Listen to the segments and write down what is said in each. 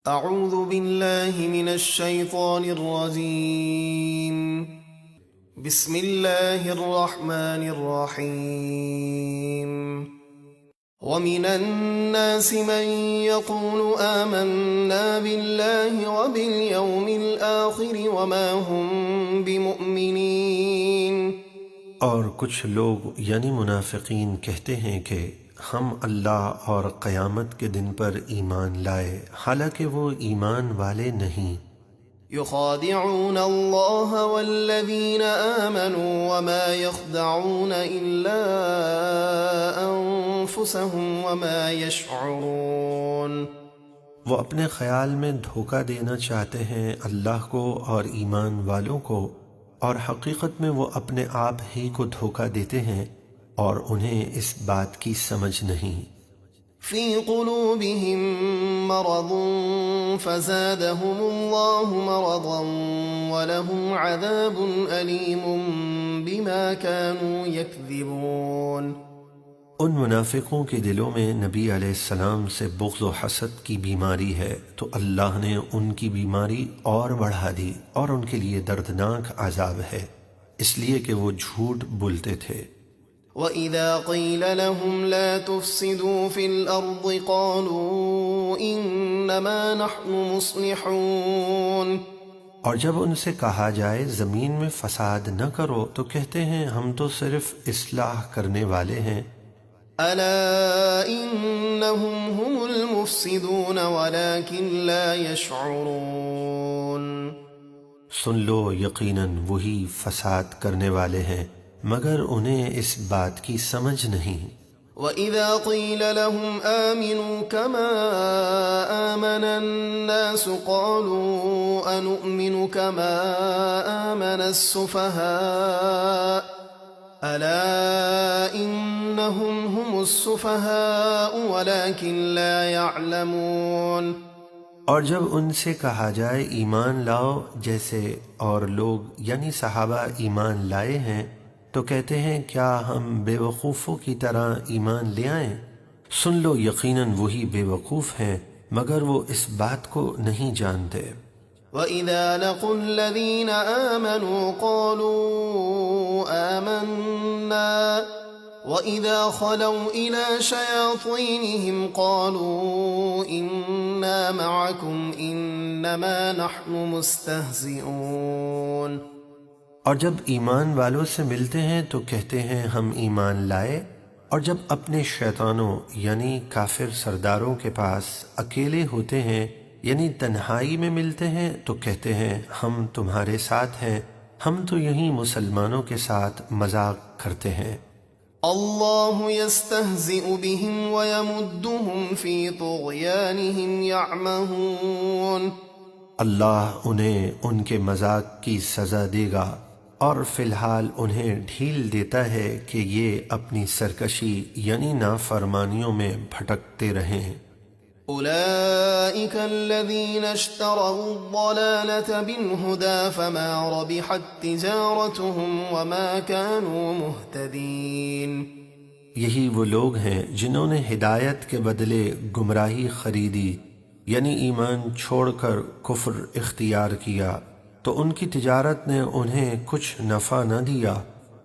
اعوذ باللہ من الشیطان الرجیم بسم اللہ الرحمن الرحیم ومن الناس من يقول آمنا بالله وباليوم الآخر وما هم بمؤمنين۔ اور کچھ لوگ یعنی منافقین کہتے ہیں کہ ہم اللہ اور قیامت کے دن پر ایمان لائے، حالانکہ وہ ایمان والے نہیں۔ يخادعون الله والذين آمنوا وما يخدعون إلا أنفسهم وما يشعرون۔ وہ اپنے خیال میں دھوکہ دینا چاہتے ہیں اللہ کو اور ایمان والوں کو، اور حقیقت میں وہ اپنے آپ ہی کو دھوکہ دیتے ہیں اور انہیں اس بات کی سمجھ نہیں۔ في قلوبهم مرض فزادهم الله مرضا ولهم عذاب أليم بما كانوا يكذبون۔ ان منافقوں کے دلوں میں نبی علیہ السلام سے بغض و حسد کی بیماری ہے، تو اللہ نے ان کی بیماری اور بڑھا دی، اور ان کے لیے دردناک عذاب ہے، اس لیے کہ وہ جھوٹ بولتے تھے۔ وَإِذَا قِيلَ لَهُمْ لَا تُفْسِدُوا فِي الْأَرْضِ قَالُوا إِنَّمَا نَحْنُ مُصْلِحُونَ۔ اور جب ان سے کہا جائے زمین میں فساد نہ کرو تو کہتے ہیں ہم تو صرف اصلاح کرنے والے ہیں۔ أَلَا إِنَّهُمْ هُمُ الْمُفْسِدُونَ وَلَكِنْ لَا يَشْعُرُونَ۔ سن لو، یقیناً وہی فساد کرنے والے ہیں مگر انہیں اس بات کی سمجھ نہیں۔ وَإِذَا قِيلَ لَهُمْ آمِنُوا كَمَا آمَنَ النَّاسُ قَالُوا أَنُؤْمِنُ كَمَا آمَنَ السُّفَهَاءُ أَلَا إِنَّهُمْ هُمُ السُّفَهَاءُ وَلَكِنْ لَا يَعْلَمُونَ۔ اور جب ان سے کہا جائے ایمان لاؤ جیسے اور لوگ یعنی صحابہ ایمان لائے ہیں، تو کہتے ہیں کیا ہم بے وقوفوں کی طرح ایمان لے آئیں؟ سن لو، یقیناً وہی بے وقوف ہیں مگر وہ اس بات کو نہیں جانتے۔ وَإِذَا لَقُوا الَّذِينَ آمَنُوا قَالُوا آمَنَّا وَإِذَا خَلَوْا إِلَى شَيَاطِينِهِمْ قَالُوا إِنَّا مَعَكُمْ إِنَّمَا نَحْنُ مُسْتَهْزِئُونَ۔ اور جب ایمان والوں سے ملتے ہیں تو کہتے ہیں ہم ایمان لائے، اور جب اپنے شیطانوں یعنی کافر سرداروں کے پاس اکیلے ہوتے ہیں یعنی تنہائی میں ملتے ہیں تو کہتے ہیں ہم تمہارے ساتھ ہیں، ہم تو یہیں مسلمانوں کے ساتھ مذاق کرتے ہیں۔ اللہ یستہزئ بہم ویمدہم فی طغیانہم یعمہون۔ اللہ انہیں ان کے مذاق کی سزا دے گا، اور فی الحال انہیں ڈھیل دیتا ہے کہ یہ اپنی سرکشی یعنی نافرمانیوں میں بھٹکتے رہیں۔ اولئک الذین اشتروا الضلالة بالہدى فما ربحت تجارتهم وما كانوا مہتدین۔ یہی وہ لوگ ہیں جنہوں نے ہدایت کے بدلے گمراہی خریدی، یعنی ایمان چھوڑ کر کفر اختیار کیا، تو ان کی تجارت نے انہیں کچھ نفع نہ دیا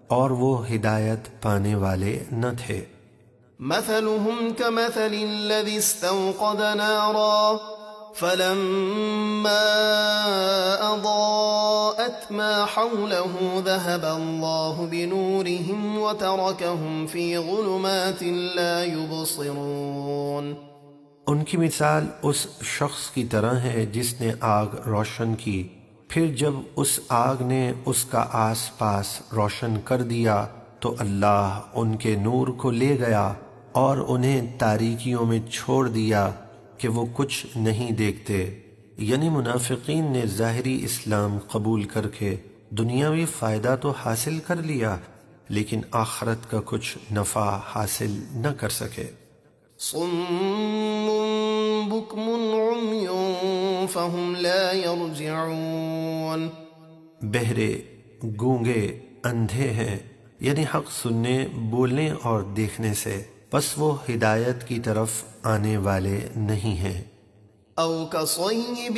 اور وہ ہدایت پانے والے نہ تھے۔ مثلهم كمثل الذي استوقد نارا فلما أضاءت ما حوله ذهب الله بنورهم وتركهم في ظلمات لا يبصرون۔ ان کی مثال اس شخص کی طرح ہے جس نے آگ روشن کی، پھر جب اس آگ نے اس کا آس پاس روشن کر دیا تو اللہ ان کے نور کو لے گیا اور انہیں تاریکیوں میں چھوڑ دیا کہ وہ کچھ نہیں دیکھتے۔ یعنی منافقین نے ظاہری اسلام قبول کر کے دنیاوی فائدہ تو حاصل کر لیا لیکن آخرت کا کچھ نفع حاصل نہ کر سکے۔ صم بکم عمی فهم لا يرجعون۔ بہرے، گونگے، اندھے ہیں یعنی حق سننے، بولنے اور دیکھنے سے، پس وہ ہدایت کی طرف آنے والے نہیں ہیں۔ أو كصيب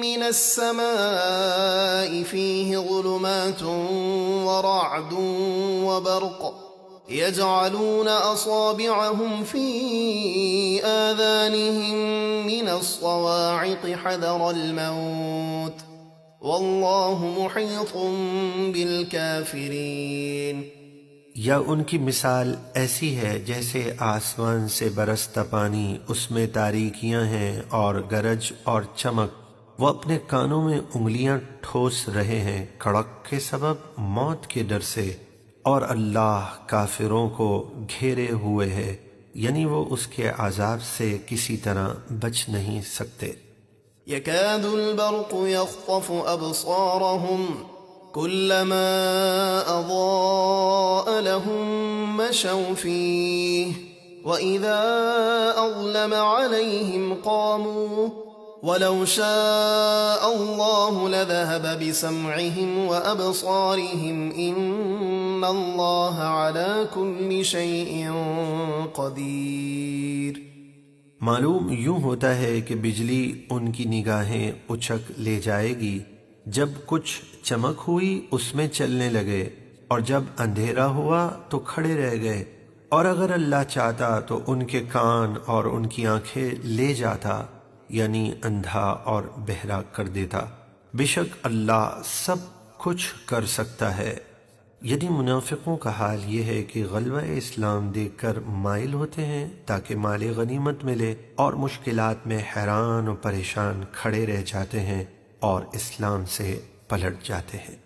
من السماء فيه ظلمات ورعد وبرق يجعلون أصابعهم في آذانهم من الصواعق حذر الموت والله محيط بالكافرين. یا ان کی مثال ایسی ہے جیسے آسمان سے برستا پانی، اس میں تاریکیاں ہیں اور گرج اور چمک، وہ اپنے کانوں میں انگلیاں ٹھوس رہے ہیں کڑک کے سبب موت کے ڈر سے، اور اللہ کافروں کو گھیرے ہوئے ہے، یعنی وہ اس کے عذاب سے کسی طرح بچ نہیں سکتے. يكاد البرق يخطف أبصارهم كلما أضاء لهم مشوا فيه وإذا أظلم عليهم قاموا ولو شاء الله لذهب بسمعهم وأبصارهم إن الله على كل شيء قدير. معلوم یوں ہوتا ہے کہ بجلی ان کی نگاہیں اچک لے جائے گی، جب کچھ چمک ہوئی اس میں چلنے لگے، اور جب اندھیرا ہوا تو کھڑے رہ گئے، اور اگر اللہ چاہتا تو ان کے کان اور ان کی آنکھیں لے جاتا، یعنی اندھا اور بہرا کر دیتا. بے شک اللہ سب کچھ کر سکتا ہے. یعنی منافقوں کا حال یہ ہے کہ غلبہ اسلام دیکھ کر مائل ہوتے ہیں تاکہ مال غنیمت ملے، اور مشکلات میں حیران و پریشان کھڑے رہ جاتے ہیں اور اسلام سے پلٹ جاتے ہیں.